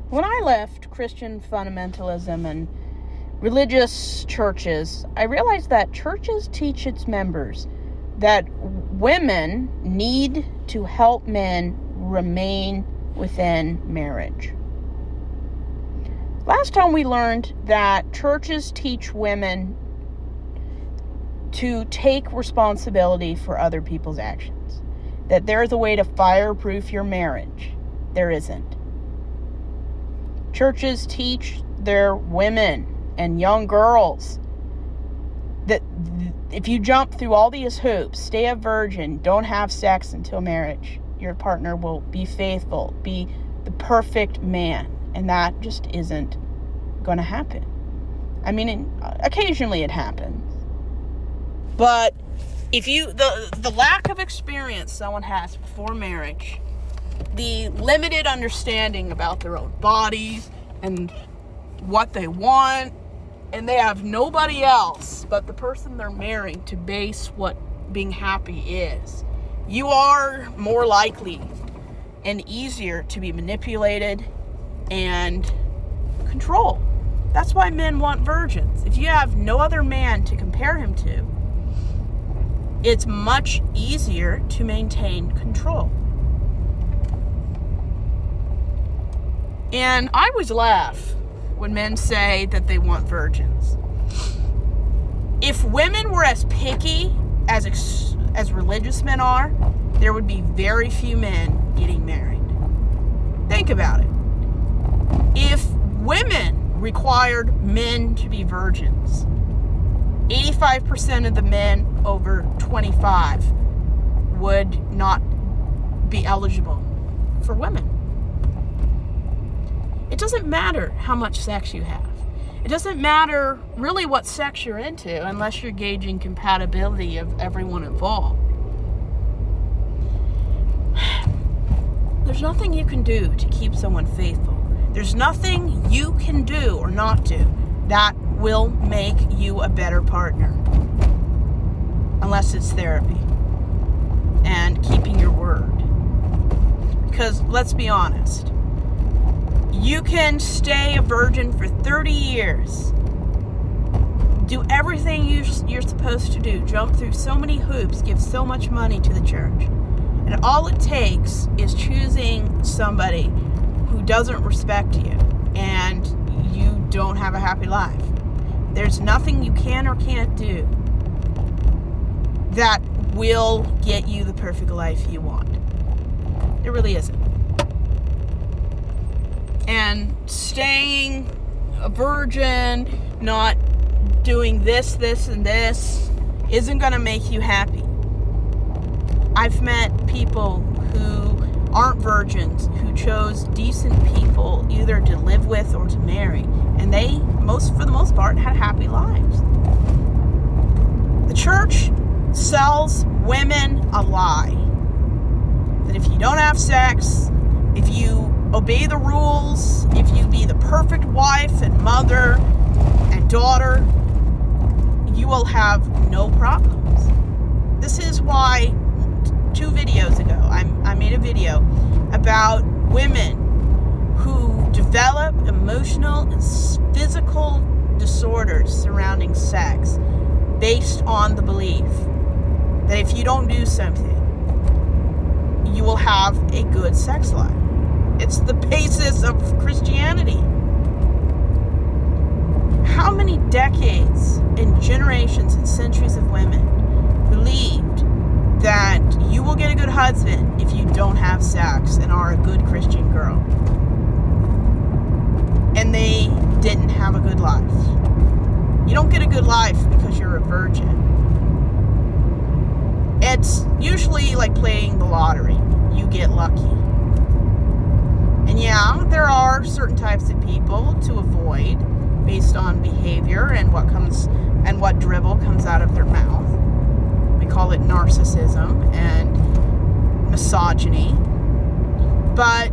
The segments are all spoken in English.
When I left Christian fundamentalism and religious churches, I realized that churches teach its members that women need to help men remain within marriage. Last time we learned that churches teach women to take responsibility for other people's actions. That there's a way to fireproof your marriage. There isn't. Churches teach their women and young girls that if you jump through all these hoops, stay a virgin, don't have sex until marriage, your partner will be faithful, be the perfect man. And that just isn't going to happen. I mean, occasionally it happens. But if you, the lack of experience someone has before marriage, the limited understanding about their own bodies and what they want, and they have nobody else but the person they're marrying to base what being happy is, you are more likely and easier to be manipulated and controlled. That's why men want virgins. If you have no other man to compare him to, it's much easier to maintain control. And I always laugh when men say that they want virgins. If women were as picky as religious men are, there would be very few men getting married. Think about it. If women required men to be virgins, 85% of the men over 25 would not be eligible for women. It doesn't matter how much sex you have. It doesn't matter really what sex you're into unless you're gauging compatibility of everyone involved. There's nothing you can do to keep someone faithful. There's nothing you can do or not do that will make you a better partner. Unless it's therapy and keeping your word. Because let's be honest, you can stay a virgin for 30 years, do everything you're supposed to do, jump through so many hoops, give so much money to the church, and all it takes is choosing somebody who doesn't respect you and you don't have a happy life. There's nothing you can or can't do that will get you the perfect life you want. It really isn't. And staying a virgin, not doing this, and this, isn't going to make you happy. I've met people who aren't virgins, who chose decent people either to live with or to marry, and they, for the most part, had happy lives. The church sells women a lie. That if you don't have sex, if you obey the rules, if you be the perfect wife and mother and daughter, you will have no problems. This is why 2 videos ago I made a video about women who develop emotional and physical disorders surrounding sex based on the belief that if you don't do something, you will have a good sex life. It's the basis of Christianity. How many decades and generations and centuries of women believed that you will get a good husband if you don't have sex and are a good Christian girl? And they didn't have a good life. You don't get a good life because you're a virgin. It's usually like playing the lottery. You get lucky. And yeah, there are certain types of people to avoid based on behavior and what dribble comes out of their mouth. We call it narcissism and misogyny. But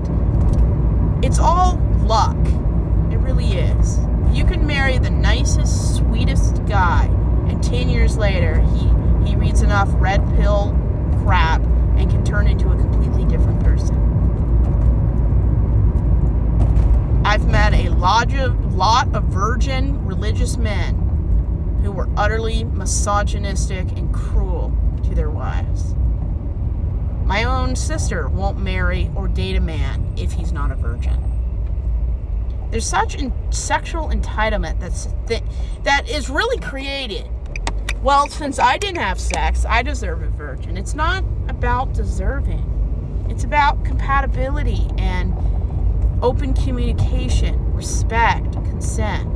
it's all luck. It really is. You can marry the nicest, sweetest guy, and 10 years later, he reads enough red pill crap and can turn into a completely different person. lot of virgin religious men who were utterly misogynistic and cruel to their wives. My own sister won't marry or date a man if he's not a virgin. There's such sexual entitlement that is really created. Well, since I didn't have sex, I deserve a virgin. It's not about deserving. It's about compatibility and open communication, respect, consent.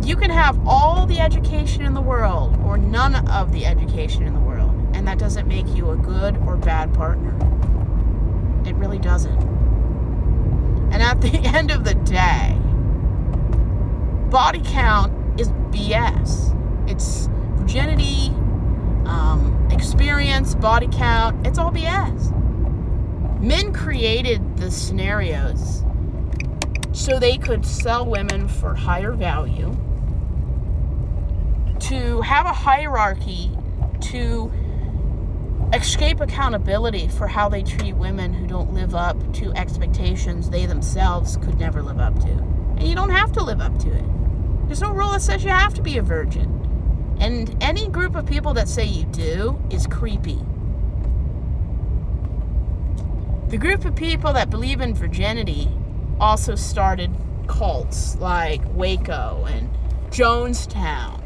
You can have all the education in the world or none of the education in the world, and that doesn't make you a good or bad partner. It really doesn't. And at the end of the day, body count is BS. It's virginity, experience, body count, it's all BS. Men created the scenarios so they could sell women for higher value, to have a hierarchy, to escape accountability for how they treat women who don't live up to expectations they themselves could never live up to. And you don't have to live up to it. There's no rule that says you have to be a virgin. And any group of people that say you do is creepy. The group of people that believe in virginity also started cults like Waco and Jonestown,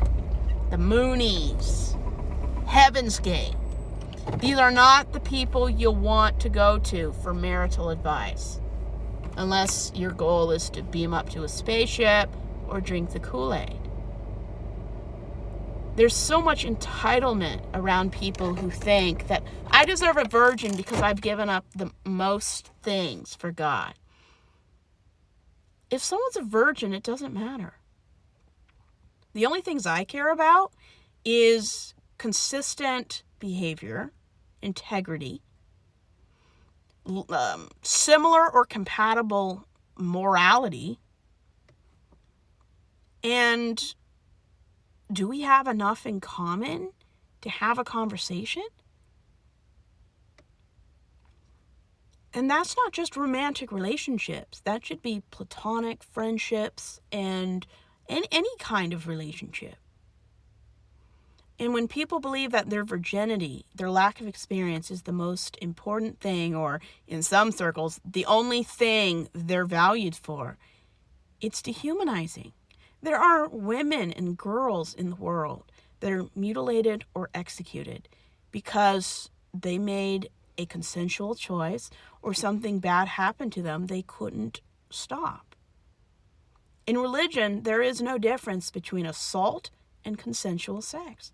the Moonies, Heaven's Gate. These are not the people you'll want to go to for marital advice, unless your goal is to beam up to a spaceship or drink the Kool-Aid. There's so much entitlement around people who think that I deserve a virgin because I've given up the most things for God. If someone's a virgin, it doesn't matter. The only things I care about is consistent behavior, integrity, similar or compatible morality, and do we have enough in common to have a conversation? And that's not just romantic relationships. That should be platonic friendships and any kind of relationship. And when people believe that their virginity, their lack of experience is the most important thing, or in some circles, the only thing they're valued for, it's dehumanizing. There are women and girls in the world that are mutilated or executed because they made a consensual choice or something bad happened to them they couldn't stop. In religion, there is no difference between assault and consensual sex.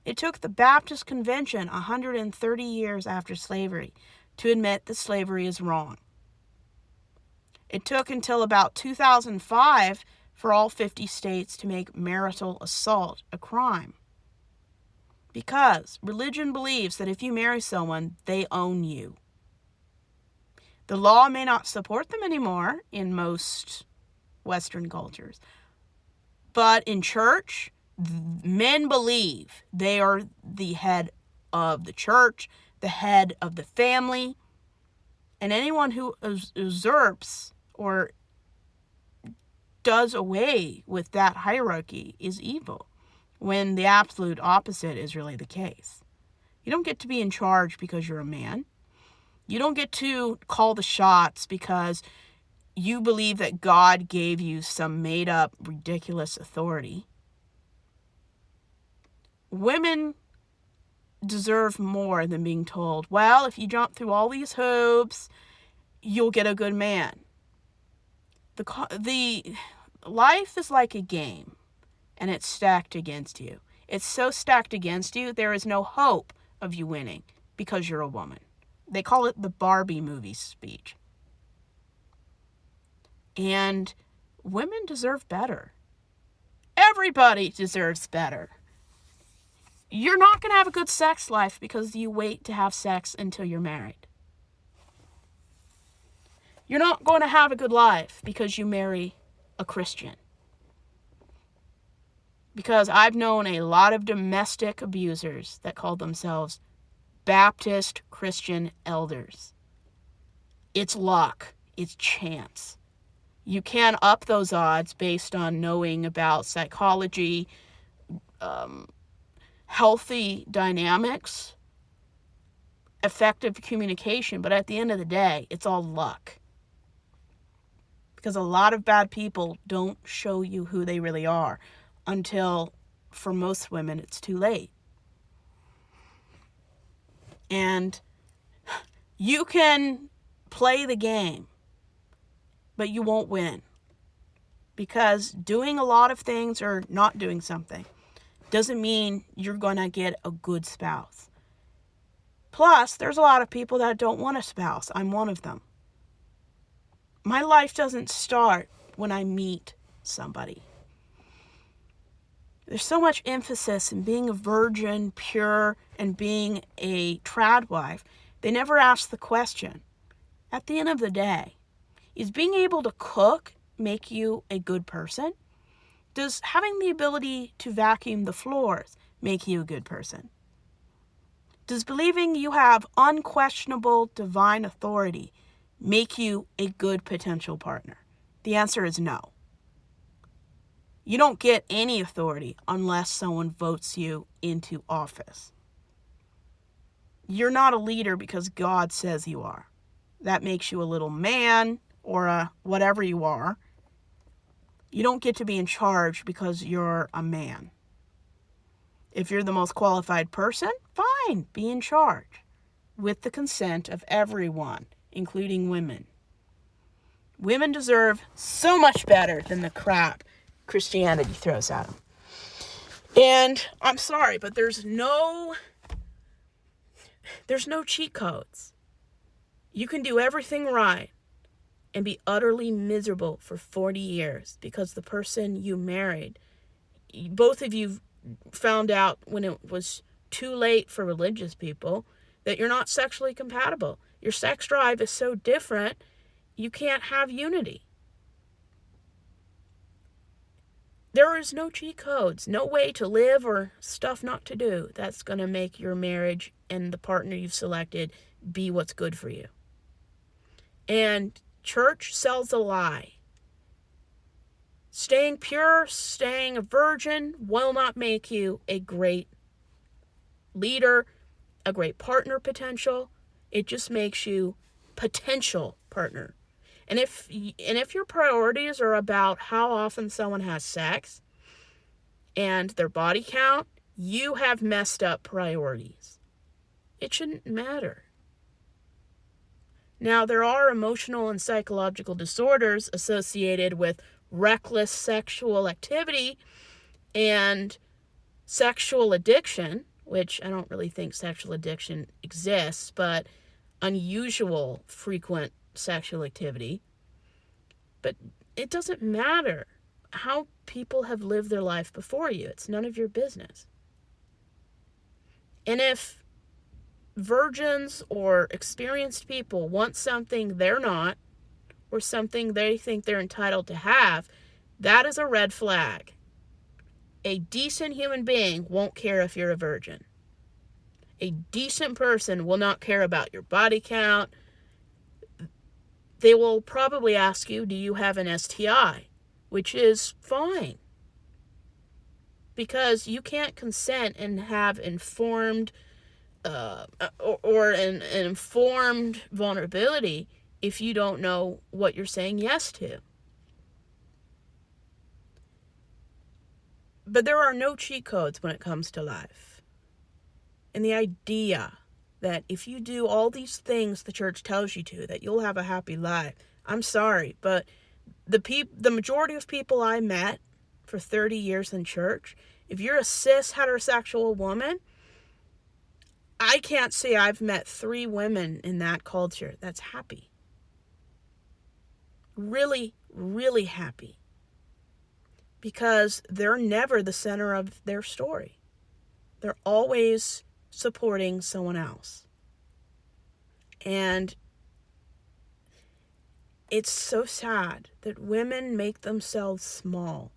It took the Baptist Convention 130 years after slavery to admit that slavery is wrong. It took until about 2005 for all 50 states to make marital assault a crime. Because religion believes that if you marry someone, they own you. The law may not support them anymore in most Western cultures, but in church, men believe they are the head of the church, the head of the family, and anyone who usurps or does away with that hierarchy is evil, when the absolute opposite is really the case. You don't get to be in charge because you're a man. You don't get to call the shots because you believe that God gave you some made-up, ridiculous authority. Women deserve more than being told, well, if you jump through all these hoops, you'll get a good man. The life is like a game, and it's stacked against you. It's so stacked against you, there is no hope of you winning because you're a woman. They call it the Barbie movie speech. And women deserve better. Everybody deserves better. You're not going to have a good sex life because you wait to have sex until you're married. You're not going to have a good life because you marry a Christian. Because I've known a lot of domestic abusers that call themselves Baptist Christian elders. It's luck. It's chance. You can up those odds based on knowing about psychology, healthy dynamics, effective communication, but at the end of the day, it's all luck. Because a lot of bad people don't show you who they really are until, for most women, it's too late. And you can play the game, but you won't win. Because doing a lot of things or not doing something doesn't mean you're going to get a good spouse. Plus, there's a lot of people that don't want a spouse. I'm one of them. My life doesn't start when I meet somebody. There's so much emphasis in being a virgin, pure, and being a trad wife. They never ask the question, at the end of the day, is being able to cook make you a good person? Does having the ability to vacuum the floors make you a good person? Does believing you have unquestionable divine authority make you a good potential partner? The answer is no. You don't get any authority unless someone votes you into office. You're not a leader because God says you are. That makes you a little man or a whatever you are. You don't get to be in charge because you're a man. If you're the most qualified person, fine, be in charge with the consent of everyone, including women. Women deserve so much better than the crap Christianity throws at them. And I'm sorry, but there's no cheat codes. You can do everything right and be utterly miserable for 40 years because the person you married, both of you found out when it was too late for religious people that you're not sexually compatible. Your sex drive is so different, you can't have unity. There is no cheat codes, no way to live or stuff not to do that's going to make your marriage and the partner you've selected be what's good for you. And church sells a lie. Staying pure, staying a virgin will not make you a great leader, a great partner potential. It just makes you potential partner. And if your priorities are about how often someone has sex and their body count, you have messed up priorities. It shouldn't matter. Now, there are emotional and psychological disorders associated with reckless sexual activity and sexual addiction, which I don't really think sexual addiction exists, but unusual frequent sexual activity. But it doesn't matter how people have lived their life before you. It's none of your business. And if virgins or experienced people want something they're not, or something they think they're entitled to have, that is a red flag. A decent human being won't care if you're a virgin. A decent person will not care about your body count. They will probably ask you, do you have an STI? Which is fine. Because you can't consent and have informed or an informed vulnerability if you don't know what you're saying yes to. But there are no cheat codes when it comes to life. And the idea that if you do all these things the church tells you to, that you'll have a happy life. I'm sorry, but the majority of people I met for 30 years in church, if you're a cis heterosexual woman, I can't say I've met 3 women in that culture that's happy. Really, really happy. Because they're never the center of their story. They're always supporting someone else. And it's so sad that women make themselves small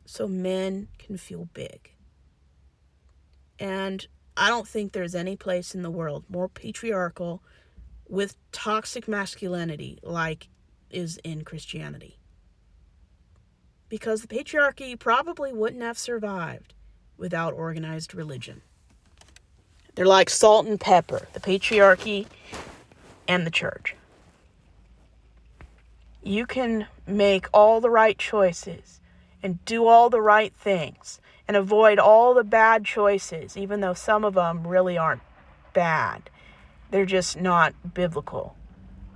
so men can feel big. And I don't think there's any place in the world more patriarchal with toxic masculinity like is in Christianity. because the patriarchy probably wouldn't have survived without organized religion. They're like salt and pepper, the patriarchy and the church. You can make all the right choices and do all the right things and avoid all the bad choices, even though some of them really aren't bad. They're just not biblical.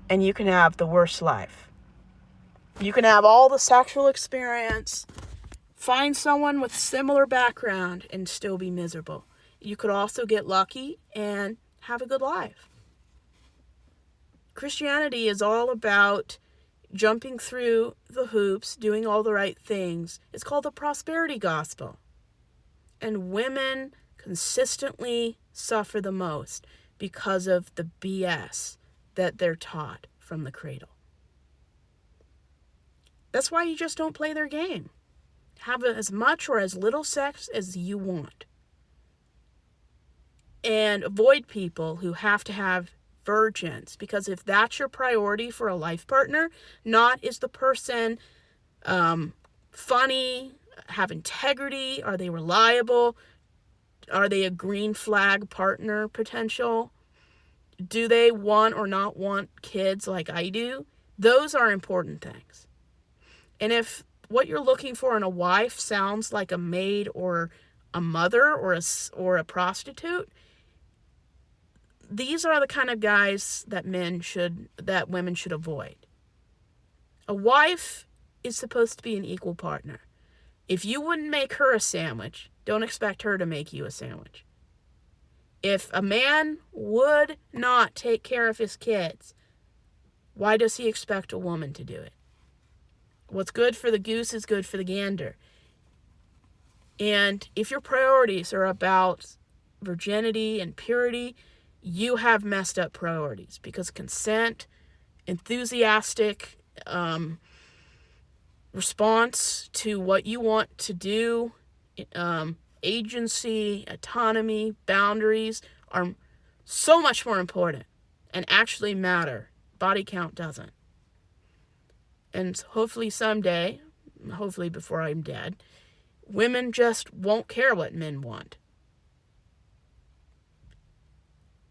And you can have the worst life. You can have all the sexual experience, find someone with similar background, and still be miserable. You could also get lucky and have a good life. Christianity is all about jumping through the hoops, doing all the right things. It's called the prosperity gospel. And women consistently suffer the most because of the BS that they're taught from the cradle. That's why you just don't play their game. Have as much or as little sex as you want. And avoid people who have to have virgins, because if that's your priority for a life partner, not is the person funny, have integrity, are they reliable, are they a green flag partner potential, do they want or not want kids like I do? Those are important things. And if what you're looking for in a wife sounds like a maid or a mother or a prostitute, these are the kind of guys that women should avoid. A wife is supposed to be an equal partner. If you wouldn't make her a sandwich, don't expect her to make you a sandwich. If a man would not take care of his kids, why does he expect a woman to do it? What's good for the goose is good for the gander. And if your priorities are about virginity and purity, you have messed up priorities, because consent, enthusiastic response to what you want to do, agency, autonomy, boundaries are so much more important and actually matter. Body count doesn't. And hopefully someday, hopefully before I'm dead, women just won't care what men want.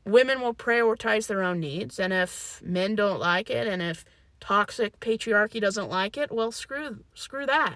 Women will prioritize their own needs, and if men don't like it, and if toxic patriarchy doesn't like it, well, screw that.